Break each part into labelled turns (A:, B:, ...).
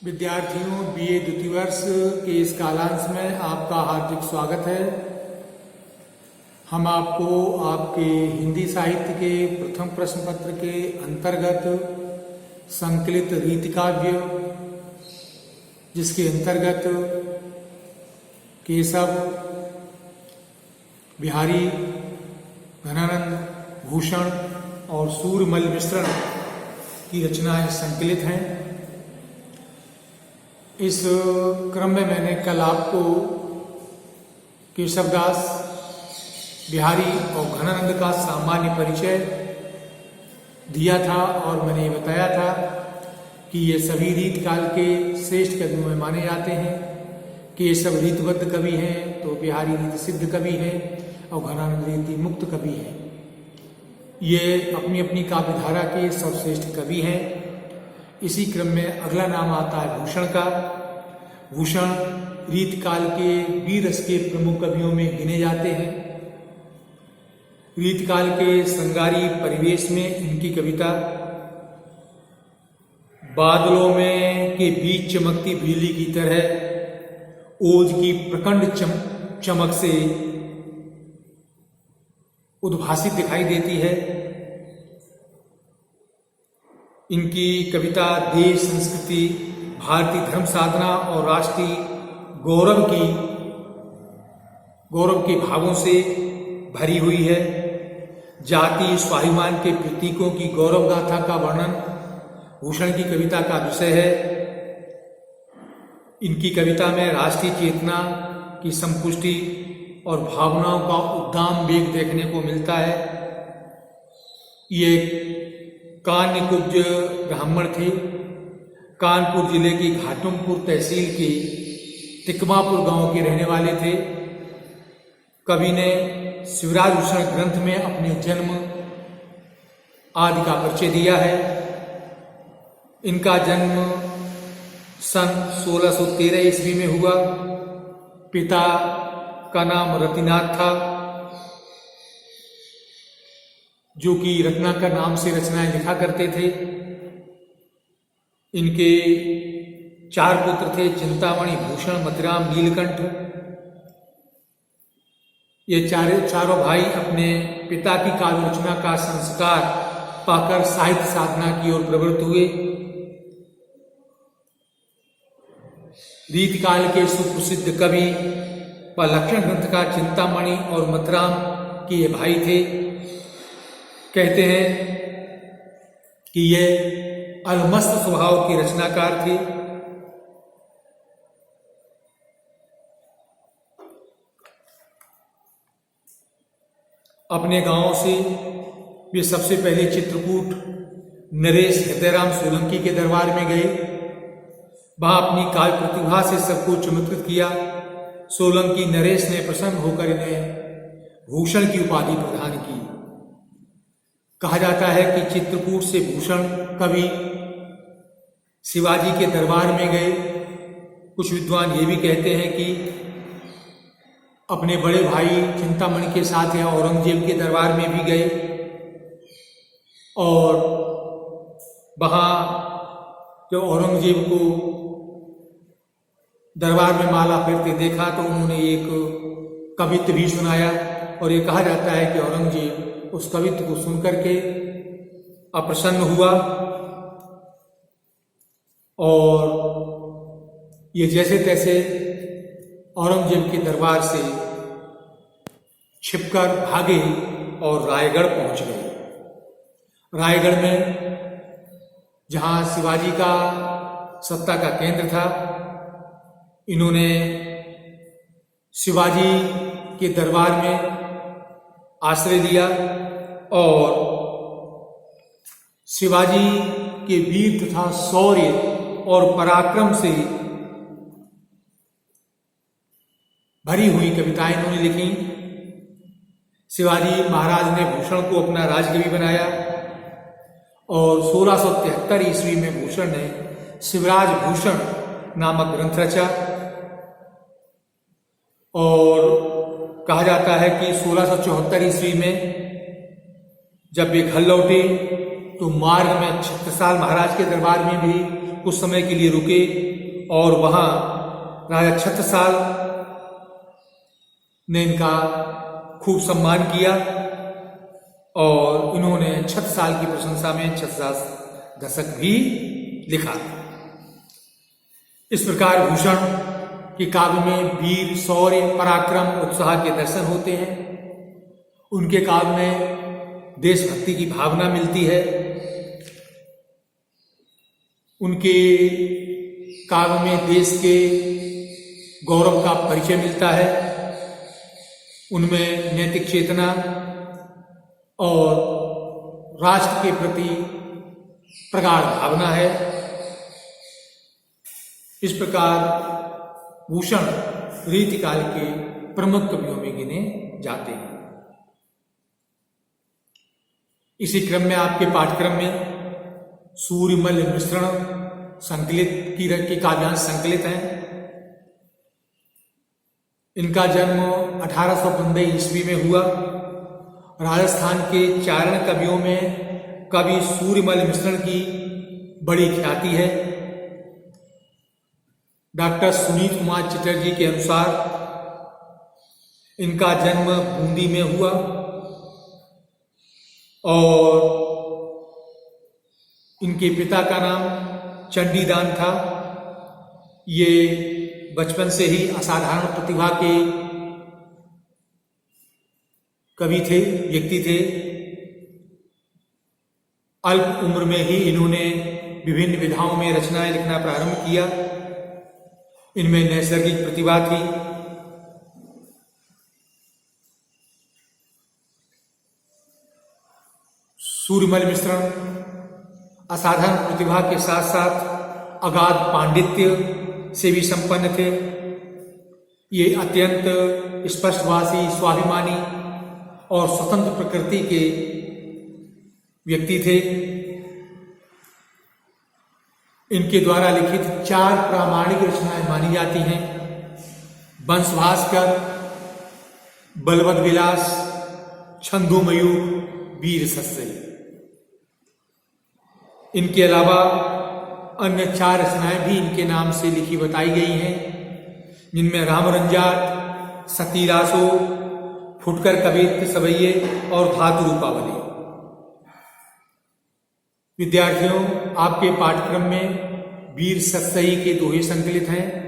A: विद्यार्थियों, बीए द्वितीय वर्ष के इस कालांश में आपका हार्दिक स्वागत है। हम आपको आपके हिंदी साहित्य के प्रथम प्रश्न पत्र के अंतर्गत संकलित रीतिकाव्य, जिसके अंतर्गत केशव, बिहारी, घनानंद, भूषण और सूर्यमल मिश्रण की रचनाएं संकलित हैं। इस क्रम में मैंने कल आपको केशवदास, बिहारी और घनानंद का सामान्य परिचय दिया था और मैंने ये बताया था कि ये सभी रीतकाल के श्रेष्ठ कवियों में माने जाते हैं। केशव रीतबद्ध कवि हैं तो बिहारी रीत सिद्ध कवि हैं और घनानंद रीति मुक्त कवि हैं। ये अपनी अपनी काव्यधारा के सर्वश्रेष्ठ कवि हैं। इसी क्रम में अगला नाम आता है भूषण का। भूषण रीतकाल के वीर रस के प्रमुख कवियों में गिने जाते हैं। रीतकाल के संगारी परिवेश में इनकी कविता बादलों में के बीच चमकती बिजली की तरह ओज की प्रखंड चमक से उद्भासित दिखाई देती है। इनकी कविता देश, संस्कृति, भारतीय धर्म साधना और राष्ट्रीय गौरव के भावों से भरी हुई है। जाति स्वाभिमान के प्रतीकों की गौरव गाथा का वर्णन भूषण की कविता का विषय है। इनकी कविता में राष्ट्रीय चेतना की संपुष्टि और भावनाओं का उद्दाम वेग देखने को मिलता है। ये कान्यकुब्ज ब्राह्मण थे। कानपुर जिले की घाटमपुर तहसील के तिकमापुर गांव के रहने वाले थे। कवि ने शिवराज भूषण ग्रंथ में अपने जन्म आदि का परिचय दिया है। इनका जन्म सन 1613 ईस्वी में हुआ। पिता का नाम रतिनाथ था, जो कि रत्नाकर नाम से रचनाएं लिखा करते थे। इनके 4 पुत्र थे, चिंतामणि, भूषण, मतिराम, नीलकंठ। ये चारों भाई अपने पिता की काव्य रचना का संस्कार पाकर साहित्य साधना की ओर प्रवृत्त हुए। रीतकाल के सुप्रसिद्ध कवि व लक्षण ग्रंथ का चिंतामणि और मतिराम के ये भाई थे। कहते हैं कि ये अलमस्त स्वभाव के रचनाकार थे। अपने गांव से वे सबसे पहले चित्रकूट नरेश हृदयराम सोलंकी के दरबार में गए। वहां अपनी काव्य प्रतिभा से सबको चमत्कृत किया। सोलंकी नरेश ने प्रसन्न होकर इन्हें भूषण की उपाधि प्रदान की। कहा जाता है कि चित्रकूट से भूषण कवि शिवाजी के दरबार में गए। कुछ विद्वान ये भी कहते हैं कि अपने बड़े भाई चिंतामणि के साथ या औरंगजेब के दरबार में भी गए और वहां जब औरंगजेब को दरबार में माला फेरते देखा तो उन्होंने एक कवित्व भी सुनाया। और ये कहा जाता है कि औरंगजेब उस कवित्व को सुनकर के अप्रसन्न हुआ और ये जैसे तैसे औरंगजेब के दरबार से छिपकर भागे और रायगढ़ पहुंच गए। रायगढ़ में जहां शिवाजी का सत्ता का केंद्र था, इन्होंने शिवाजी के दरबार में आश्रय लिया और शिवाजी के वीर तथा शौर्य और पराक्रम से भरी हुई कविताएं इन्होंने लिखी। शिवाजी महाराज ने भूषण को अपना राजकवि बनाया और 1673 ईस्वी में भूषण ने शिवराज भूषण नामक ग्रंथ रचा। और कहा जाता है कि 1674 ईस्वी में जब वे घर लौटे तो मार्ग में छत्रसाल महाराज के दरबार में भी कुछ समय के लिए रुके और वहां राजा छत्रसाल ने इनका खूब सम्मान किया और इन्होंने छत्रसाल की प्रशंसा में छत्रसाल दशक भी लिखा। इस प्रकार भूषण के काव्य में वीर, शौर्य, पराक्रम, उत्साह के दर्शन होते हैं। उनके काव्य में देशभक्ति की भावना मिलती है। उनके काव्य में देश के गौरव का परिचय मिलता है। उनमें नैतिक चेतना और राष्ट्र के प्रति प्रगाढ़ भावना है। इस प्रकार भूषण रीतिकाल के प्रमुख कवियों में गिने जाते हैं। इसी क्रम में आपके पाठ्यक्रम में सूर्यमल मिश्रण संकलित की काव्यांश संकलित हैं। इनका जन्म 1815 ईस्वी में हुआ। राजस्थान के चारण कवियों में कवि सूर्यमल मिश्रण की बड़ी ख्याति है। डॉक्टर सुनीत कुमार चटर्जी के अनुसार इनका जन्म बूंदी में हुआ और इनके पिता का नाम चंडीदान था। ये बचपन से ही असाधारण प्रतिभा के कवि थे, व्यक्ति थे। अल्प उम्र में ही इन्होंने विभिन्न विधाओं में रचनाएं लिखना प्रारंभ किया। इनमें नैसर्गिक प्रतिभा थी। सूर्यमल मिश्रण असाधारण प्रतिभा के साथ साथ अगाध पांडित्य से भी संपन्न थे। ये अत्यंत स्पष्टभाषी, स्वाभिमानी और स्वतंत्र प्रकृति के व्यक्ति थे। इनके द्वारा लिखित 4 प्रामाणिक रचनाएं मानी जाती हैं: वंश भास्कर, बलवद विलास, छंदोमयूख, वीर सस्यई। इनके अलावा अन्य 4 रचनाएं भी इनके नाम से लिखी बताई गई हैं, जिनमें रामरंजात, सतीरासो, फुटकर कवित्त सवैये और धातु रूपावली। विद्यार्थियों, आपके पाठ्यक्रम में वीर सस्यई के दोहे संकलित हैं।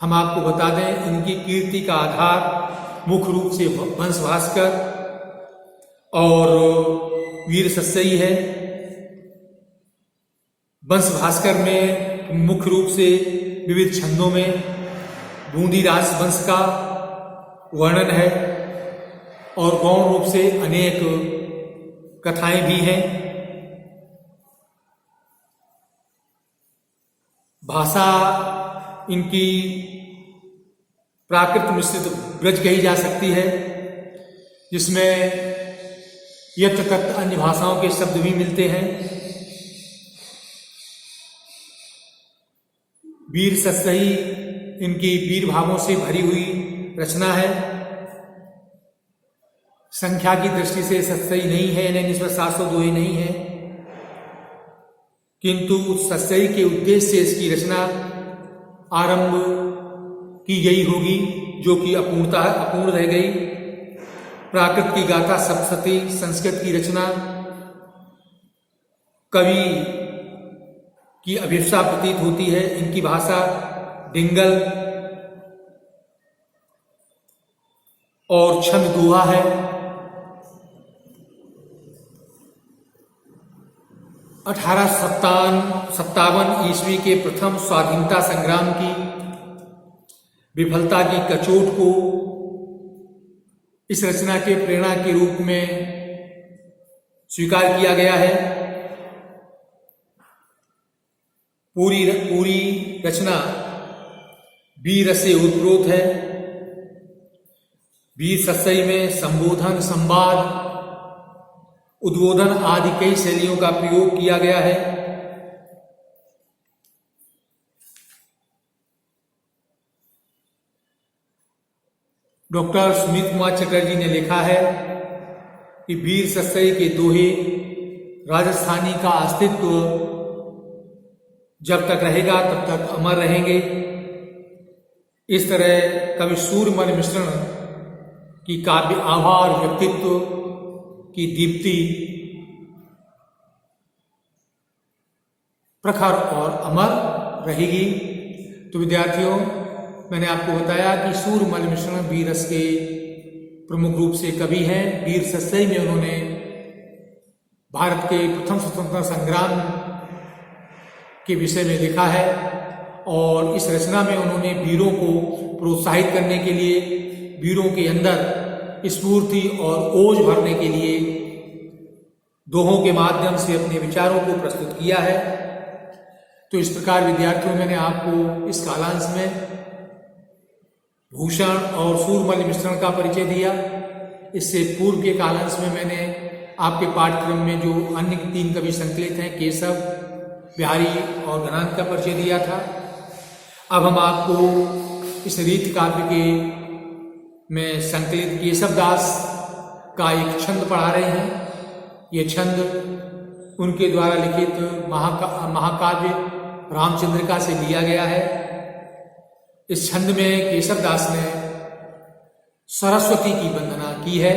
A: हम आपको बता दें, इनकी कीर्ति का आधार मुख्य रूप से वंश भास्कर और वीर सस्यई है। वंश भास्कर में मुख्य रूप से विविध छंदों में बूंदी राजवंश का वर्णन है और गौण रूप से अनेक कथाएं भी हैं। भाषा इनकी प्राकृत मिश्रित ब्रज कही जा सकती है, जिसमें यत्र तत्र अन्य भाषाओं के शब्द भी मिलते हैं। वीर सस्यई इनकी वीर भावों से भरी हुई रचना है। संख्या की दृष्टि से सस्यई नहीं है, यानी इसमें 700 दोहे नहीं है, किंतु सस्यई के उद्देश्य से इसकी रचना आरंभ की गई होगी, जो कि अपूर्ण रह गई। प्राकृत की गाथा सप्तशती, संस्कृत की रचना, कवि की अभिप्सा प्रतीत होती है। इनकी भाषा डिंगल और छंद दोहा है। 1857 ईस्वी के प्रथम स्वाधीनता संग्राम की विफलता की कचोट को इस रचना के प्रेरणा के रूप में स्वीकार किया गया है। पूरी रचना वीर से उत्प्रोत है। वीर सस्यई में संबोधन, संवाद, उद्बोधन आदि कई शैलियों का प्रयोग किया गया है। डॉक्टर सुनीत कुमार चटर्जी ने लिखा है कि वीर सस्यई के दोहे राजस्थानी का अस्तित्व जब तक रहेगा तब तक अमर रहेंगे। इस तरह कवि सूर्यमल मिश्रण की काव्य आभा और व्यक्तित्व की दीप्ति प्रखर और अमर रहेगी। तो विद्यार्थियों, मैंने आपको बताया कि सूर्यमल मिश्रण वीर रस के प्रमुख रूप से कवि हैं। वीर सत्सई में उन्होंने भारत के प्रथम स्वतंत्रता संग्राम के विषय में लिखा है और इस रचना में उन्होंने वीरों को प्रोत्साहित करने के लिए, वीरों के अंदर स्फूर्ति और ओज भरने के लिए दोहों के माध्यम से अपने विचारों को प्रस्तुत किया है। तो इस प्रकार विद्यार्थियों, मैंने आपको इस कालांश में भूषण और सूर्यमल मिश्रण का परिचय दिया। इससे पूर्व के कालांश में मैंने आपके पाठ्यक्रम में जो अन्य 3 कवि संकलित हैं, केशव, बिहारी और घनांत का परिचय दिया था। अब हम आपको इस रीत काव्य के में संकलित केशवदास का एक छंद पढ़ा रहे हैं। ये छंद उनके द्वारा लिखित महाकाव्य रामचंद्रिका से लिया गया है। इस छंद में केशवदास ने सरस्वती की वंदना की है।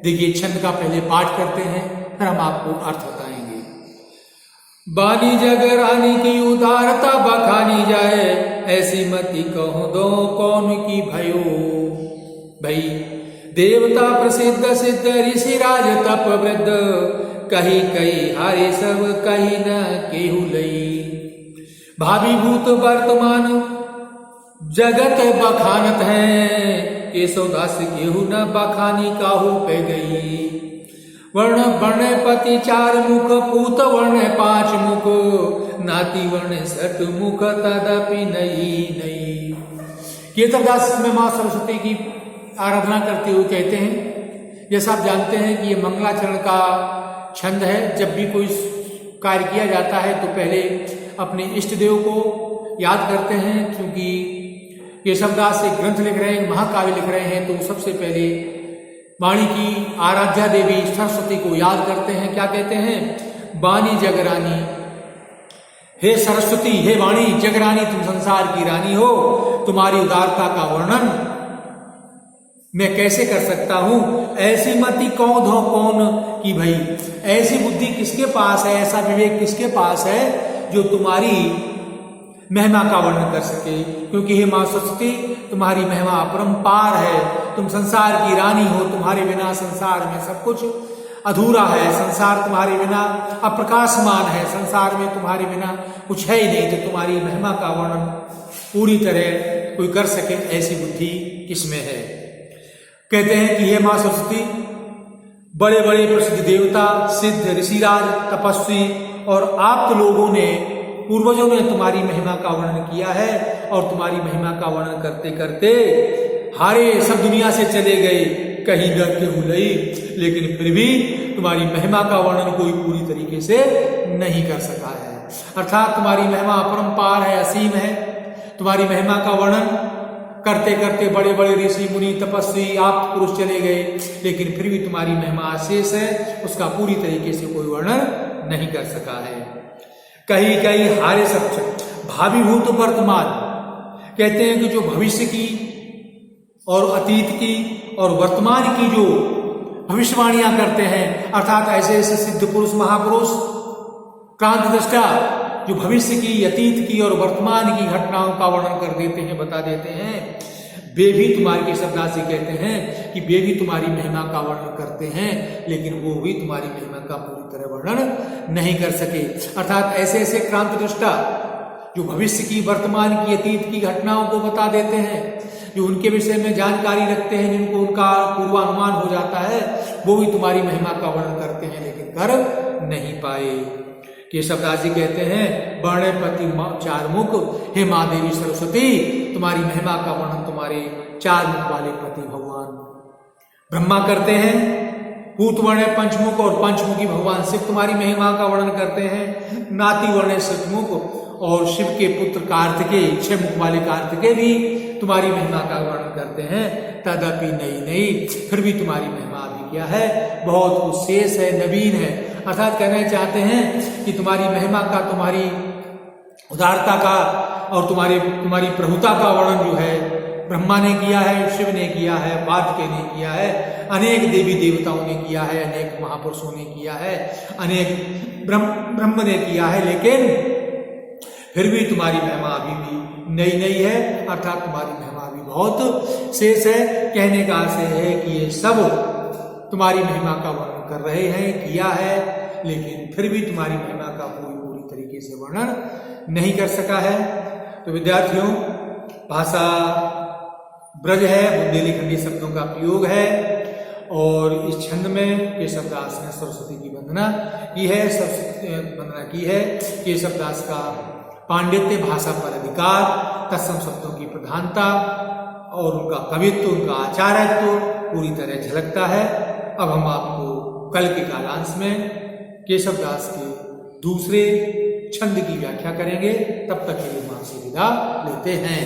A: देखिए, छंद का पहले पाठ करते हैं, फिर हम आपको अर्थ बताएंगे। बानी जग रानी की उदारता बखानी जाए, ऐसी मति कहो दो कौन की भयो। भाई देवता प्रसिद्ध सिद्ध ऋषि राज तप वृद्ध, कही कही हारे सब कही न केहू लई। भावी भूत वर्तमान जगत बखानत है, केशवदास केहू न बखानी काहू पे गई। वर्ण वर्ण पति 4 मुख, पूत वर्ण 5 मुख, नाती वर्ण 6 मुख, तदपि नहीं नहीं। केशवदास में मां सरस्वती की आराधना करते हुए कहते हैं, जैसा आप जानते हैं कि ये मंगलाचरण का छंद है। जब भी कोई कार्य किया जाता है तो पहले अपने इष्ट देव को याद करते हैं, क्योंकि केशवदास एक ग्रंथ लिख रहे हैं, महाकाव्य लिख रहे हैं, तो सबसे पहले वाणी की आराध्या देवी सरस्वती को याद करते हैं। क्या कहते हैं? वाणी जगरानी, हे सरस्वती, हे वाणी जगरानी, तुम संसार की रानी हो। तुम्हारी उदारता का वर्णन मैं कैसे कर सकता हूं। ऐसी मति कौन धो कौन की भाई, ऐसी बुद्धि किसके पास है, ऐसा विवेक किसके पास है जो तुम्हारी महिमा का वर्णन कर सके। क्योंकि हे मां सरस्वती, तुम्हारी महिमा अपरंपार है। तुम संसार की रानी हो, तुम्हारे बिना संसार में सब कुछ अधूरा है। संसार तुम्हारे बिना अप्रकाशमान है, संसार में तुम्हारे बिना कुछ है ही नहीं। तो तुम्हारी महिमा का वर्णन पूरी तरह कोई कर सके, ऐसी बुद्धि किसमें है। कहते हैं कि हे मां सरस्वती, बड़े बड़े प्रसिद्ध देवता, सिद्ध, ऋषिराज, तपस्वी और आप्त लोगों ने, पूर्वजों ने तुम्हारी महिमा का वर्णन किया है। और तुम्हारी महिमा का वर्णन करते करते हारे सब दुनिया से चले गए, कहीं न केहू लई। लेकिन फिर भी तुम्हारी महिमा का वर्णन कोई पूरी तरीके से नहीं कर सका है। अर्थात तुम्हारी महिमा अपरंपार है, असीम है। तुम्हारी महिमा का वर्णन करते करते बड़े बड़े ऋषि मुनि तपस्वी आप पुरुष चले गए, लेकिन फिर भी तुम्हारी महिमा अशेष है, उसका पूरी तरीके से कोई वर्णन नहीं कर सका है। कहीं कहीं हारे सब भावी भूत वर्तमान, कहते हैं कि जो भविष्य की और अतीत की और वर्तमान की जो भविष्यवाणियां करते हैं, अर्थात ऐसे ऐसे सिद्ध पुरुष, महापुरुष, क्रांति दृष्टा, जो भविष्य की, अतीत की और वर्तमान की घटनाओं का वर्णन कर देते हैं, बता देते हैं, वे भी तुम्हारी, केशवदास जी कहते हैं कि वे भी तुम्हारी महिमा का वर्णन करते हैं, लेकिन वो भी तुम्हारी महिमा का पूरी तरह वर्णन नहीं कर सके। अर्थात ऐसे ऐसे क्रांति दृष्टा जो भविष्य की, वर्तमान की, अतीत की घटनाओं को बता देते हैं, जो उनके विषय में जानकारी रखते हैं, जिनको उनका पूर्वानुमान हो जाता है, वो भी तुम्हारी महिमा का वर्णन करते हैं, लेकिन कर नहीं पाए। केशवदास जी कहते हैं, वर्णपति 4 मुख, हे मां देवी सरस्वती, तुम्हारी महिमा का वर्णन तुम्हारे 4 मुख वाले पति भगवान ब्रह्मा करते हैं। पूत वर्ण पंचमुख और पंचमुखी भगवान शिव तुम्हारी महिमा का वर्णन करते हैं। नाती वर्ण सतमुख और शिव के पुत्र कार्तिकेय, 6 मुख वाले कार्तिकेय भी तुम्हारी महिमा का वर्णन करते हैं। तदपि नहीं, फिर भी तुम्हारी महिमा भी क्या है, बहुत विशेष है, नवीन है। अर्थात कहना चाहते हैं कि तुम्हारी महिमा का, तुम्हारी उदारता का और तुम्हारी प्रभुता का वर्णन जो है ब्रह्मा ने किया है, शिव ने किया है, कार्तिकेय ने किया है, अनेक देवी देवताओं ने किया है, अनेक महापुरुषों ने किया है, अनेक ब्रह्म ने किया है, लेकिन फिर भी तुम्हारी महिमा अभी भी नई है, अर्थात तुम्हारी महिमा अभी बहुत शेष है। कहने का आशय है कि ये सब तुम्हारी महिमा का वर्णन कर रहे हैं, किया है, लेकिन फिर भी तुम्हारी महिमा का पूरी तरीके से वर्णन नहीं कर सका है। तो विद्यार्थियों, भाषा ब्रज है, बुंदेलीखंडी शब्दों का प्रयोग है, और इस छंद में केशवदास ने सरस्वती की वंदना की है। केशवदास का पांडित्य, भाषा पर अधिकार, तत्सम शब्दों की प्रधानता और उनका कवित्व, उनका आचार्यत्व पूरी तरह झलकता है। अब हम आपको कल के कालांश में केशवदास के दूसरे छंद की व्याख्या करेंगे। तब तक के लिए वहां से विदा लेते हैं।